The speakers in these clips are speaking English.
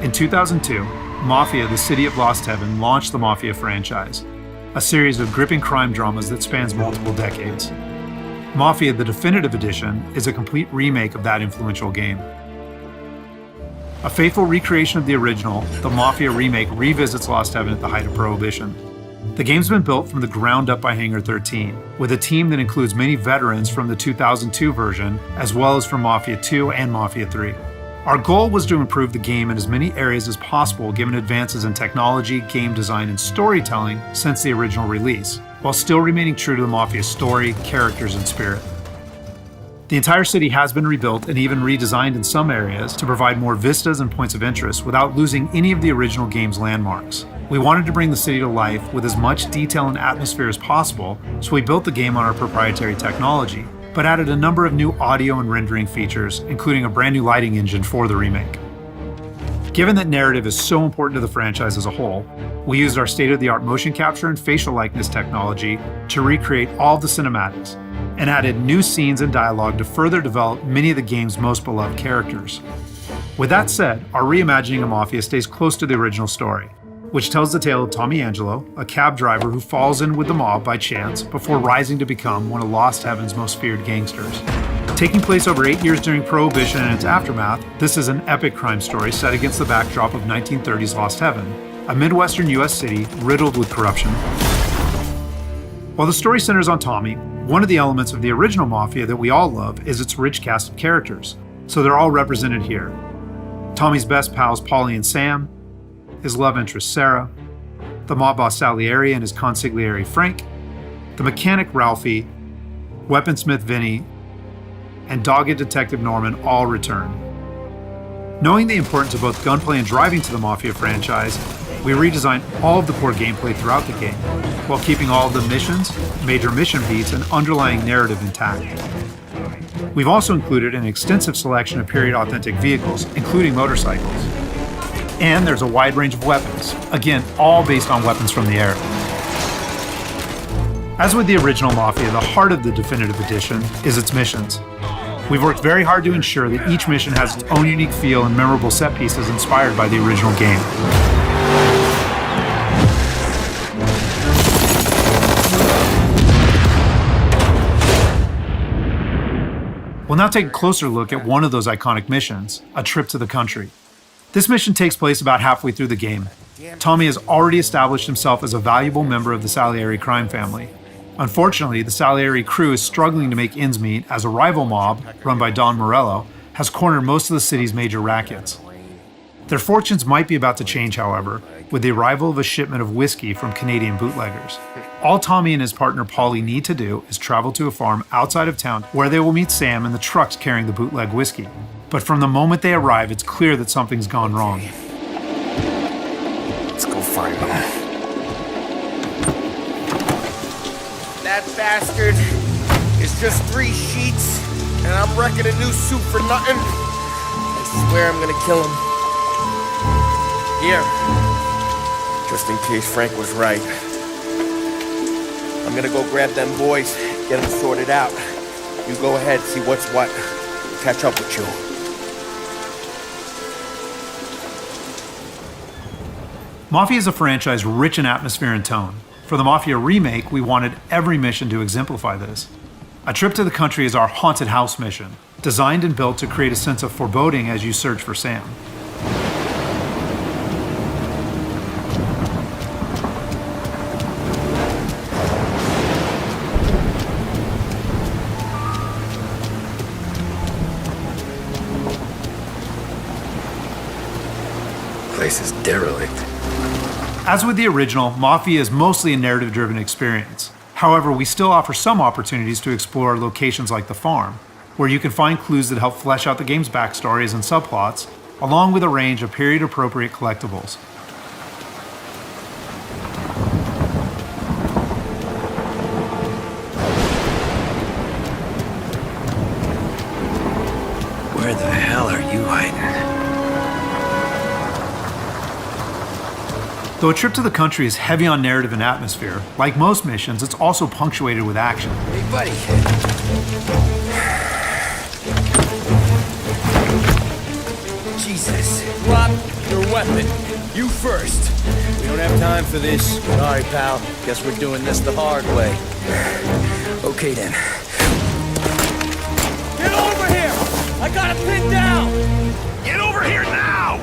In 2002, Mafia, the City of Lost Heaven launched the Mafia franchise, a series of gripping crime dramas that spans multiple decades. Mafia, the Definitive Edition, is a complete remake of that influential game. A faithful recreation of the original, the Mafia remake revisits Lost Heaven at the height of Prohibition. The game's been built from the ground up by Hangar 13, with a team that includes many veterans from the 2002 version, as well as from Mafia 2 and Mafia 3. Our goal was to improve the game in as many areas as possible given advances in technology, game design, and storytelling since the original release, while still remaining true to the Mafia story, characters, and spirit. The entire city has been rebuilt and even redesigned in some areas to provide more vistas and points of interest without losing any of the original game's landmarks. We wanted to bring the city to life with as much detail and atmosphere as possible, so we built the game on our proprietary technology, but added a number of new audio and rendering features, including a brand new lighting engine for the remake. Given that narrative is so important to the franchise as a whole, we used our state-of-the-art motion capture and facial likeness technology to recreate all of the cinematics, and added new scenes and dialogue to further develop many of the game's most beloved characters. With that said, our reimagining of Mafia stays close to the original story, which tells the tale of Tommy Angelo, a cab driver who falls in with the mob by chance before rising to become one of Lost Heaven's most feared gangsters. Taking place over 8 years during Prohibition and its aftermath, this is an epic crime story set against the backdrop of 1930s Lost Heaven, a Midwestern U.S. city riddled with corruption. While the story centers on Tommy, one of the elements of the original Mafia that we all love is its rich cast of characters, so they're all represented here. Tommy's best pals Paulie and Sam, his love interest Sarah, the mob boss Sallieri and his consigliere Frank, the mechanic Ralphie, weaponsmith Vinny, and dogged detective Norman all return. Knowing the importance of both gunplay and driving to the Mafia franchise, we redesigned all of the core gameplay throughout the game, while keeping all of the missions, major mission beats, and underlying narrative intact. We've also included an extensive selection of period-authentic vehicles, including motorcycles. And there's a wide range of weapons, again, all based on weapons from the air. As with the original Mafia, the heart of the Definitive Edition is its missions. We've worked very hard to ensure that each mission has its own unique feel and memorable set pieces inspired by the original game. We'll now take a closer look at one of those iconic missions, A Trip to the Country. This mission takes place about halfway through the game. Tommy has already established himself as a valuable member of the Sallieri crime family. Unfortunately, the Sallieri crew is struggling to make ends meet as a rival mob, run by Don Morello, has cornered most of the city's major rackets. Their fortunes might be about to change, however, with the arrival of a shipment of whiskey from Canadian bootleggers. All Tommy and his partner Paulie need to do is travel to a farm outside of town where they will meet Sam and the trucks carrying the bootleg whiskey. But from the moment they arrive, it's clear that something's gone wrong. Let's go find them. That bastard is just 3 sheets, and I'm wrecking a new suit for nothing. I swear I'm gonna kill him. Here, just in case Frank was right. I'm gonna go grab them boys, get them sorted out. You go ahead, see what's what. Catch up with you. Mafia is a franchise rich in atmosphere and tone. For the Mafia remake, we wanted every mission to exemplify this. A Trip to the Country is our haunted house mission, designed and built to create a sense of foreboding as you search for Sam. Place is derelict. As with the original, Mafia is mostly a narrative-driven experience. However, we still offer some opportunities to explore locations like the farm, where you can find clues that help flesh out the game's backstories and subplots, along with a range of period-appropriate collectibles. Where the hell are you hiding? Though A Trip to the Country is heavy on narrative and atmosphere, like most missions, it's also punctuated with action. Hey, buddy. Jesus. Drop your weapon. You first. We don't have time for this. Sorry, pal. Guess we're doing this the hard way. Okay then. Get over here! I got it pinned down! Get over here now!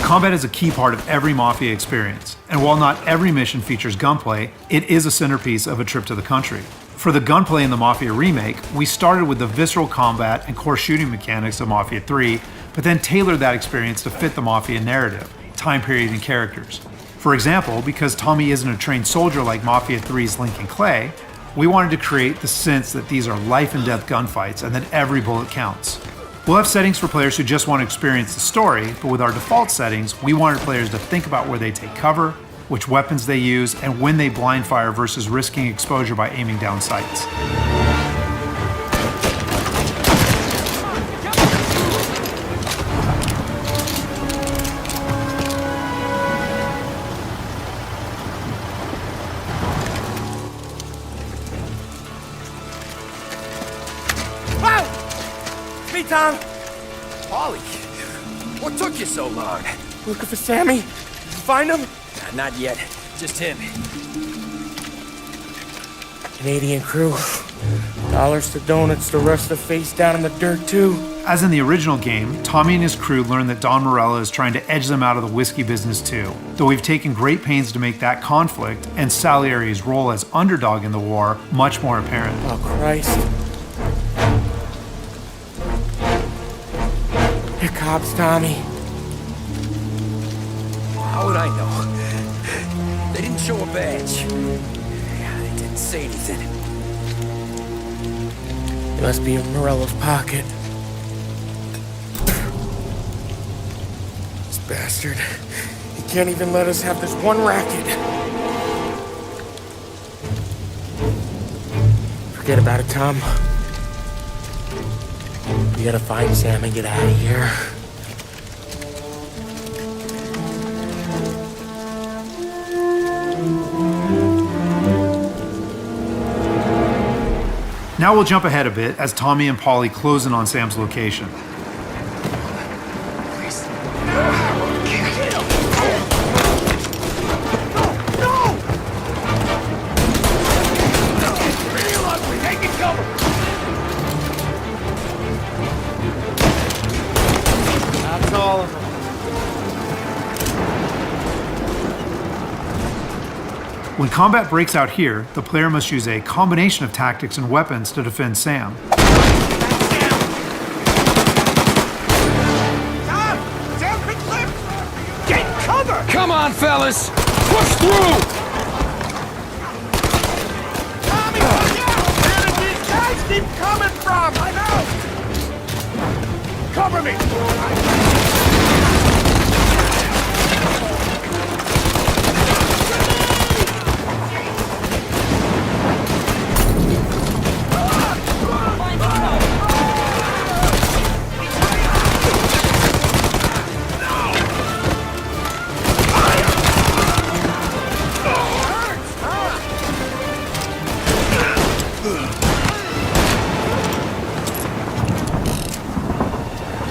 Combat is a key part of every Mafia experience, and while not every mission features gunplay, it is a centerpiece of a trip to the country. For the gunplay in the Mafia remake, we started with the visceral combat and core shooting mechanics of Mafia 3, but then tailored that experience to fit the Mafia narrative, time period, and characters. For example, because Tommy isn't a trained soldier like Mafia 3's Lincoln Clay, we wanted to create the sense that these are life and death gunfights and that every bullet counts. We'll have settings for players who just want to experience the story, but with our default settings, we wanted players to think about where they take cover, which weapons they use, and when they blind fire versus risking exposure by aiming down sights. Me, Tom! Ollie, what took you so long? Looking for Sammy? Did you find him? Not yet. Just him. Canadian crew. Dollars to donuts, the rest of the face down in the dirt, too. As in the original game, Tommy and his crew learn that Don Morello is trying to edge them out of the whiskey business too, though we've taken great pains to make that conflict and Salieri's role as underdog in the war much more apparent. Oh, Christ. Here cops, Tommy. How would I know? They didn't show a badge. They didn't say anything. It must be in Morello's pocket. This bastard. He can't even let us have this one racket. Forget about it, Tom. We gotta find Sam and get out of here. Now we'll jump ahead a bit as Tommy and Polly close in on Sam's location. That's all of them. When combat breaks out here, the player must use a combination of tactics and weapons to defend Sam. Get cover! Come on, fellas! Push through! Tommy, where did these guys keep coming from? I know! Cover me!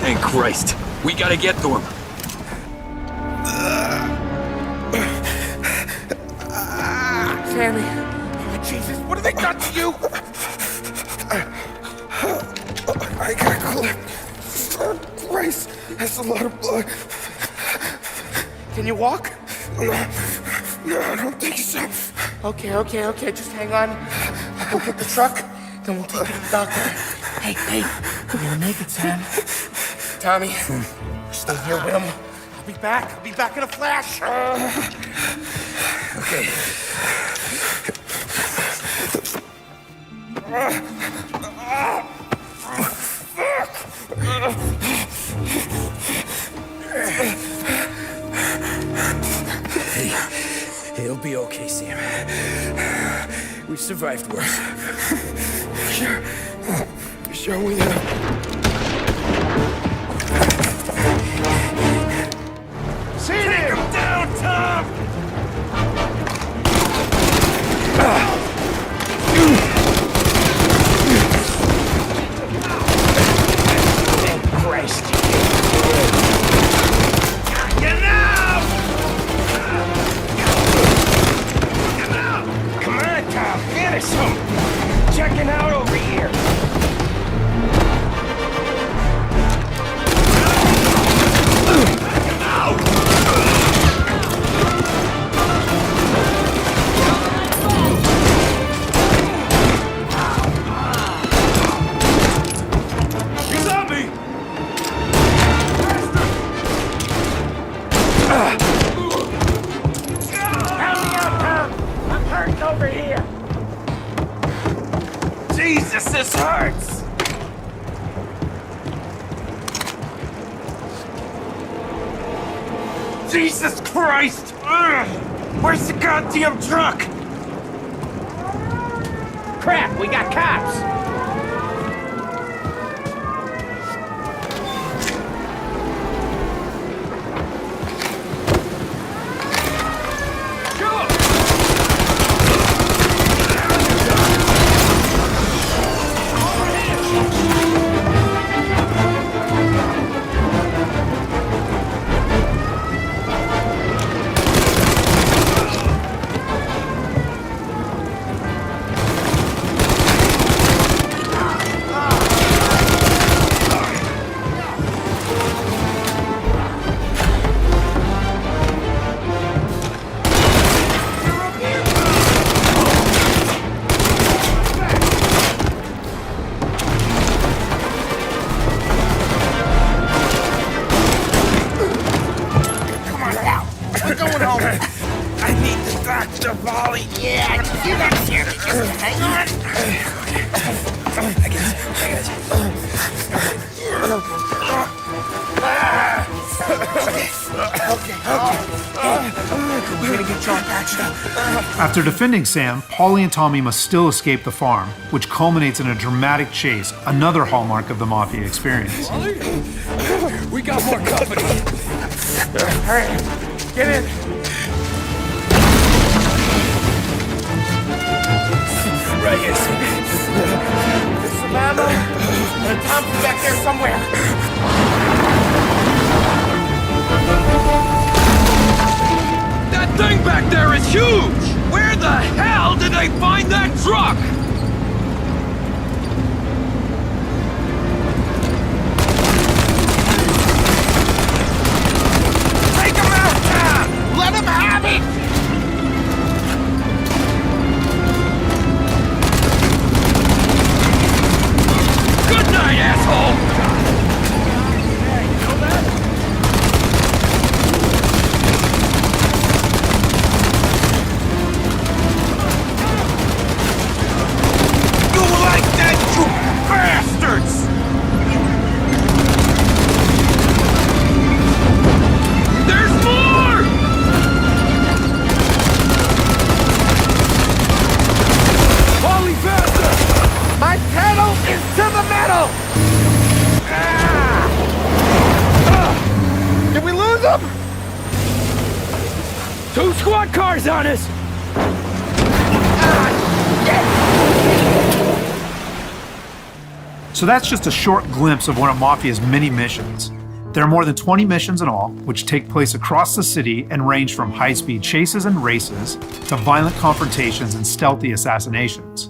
Thank Christ. We gotta get to him. Sammy, oh, Jesus, what have they done to you? I got clipped. Oh, Christ, that's a lot of blood. Can you walk? No, I don't think so. Okay, just hang on. I'll go get the truck, then we'll take you to the doctor. Hey, you're gonna make it, Sam. Tommy, stay here with him. I'll be back in a flash. Okay. Hey, it'll be okay, Sam. We've survived worse. Sure we have. Take him down, Tom! Christ. this hurts! Jesus Christ! Ugh. Where's the goddamn truck? Crap, we got cops! After defending Sam, Paulie and Tommy must still escape the farm, which culminates in a dramatic chase, another hallmark of the Mafia experience. We got more company. Alright, get in. Right here. There's some ammo and a Thompson back there somewhere. That thing back there is huge! Where the hell did they find that truck? Take him out, Tom! Let him have it! Good night, asshole! Two squad cars on us! So that's just a short glimpse of one of Mafia's many missions. There are more than 20 missions in all, which take place across the city and range from high-speed chases and races to violent confrontations and stealthy assassinations.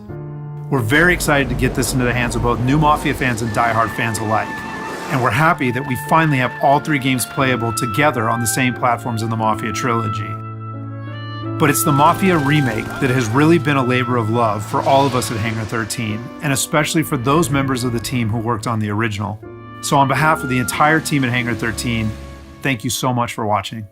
We're very excited to get this into the hands of both new Mafia fans and die-hard fans alike. And we're happy that we finally have all three games playable together on the same platforms in the Mafia trilogy. But it's the Mafia remake that has really been a labor of love for all of us at Hangar 13, and especially for those members of the team who worked on the original. So on behalf of the entire team at Hangar 13, thank you so much for watching.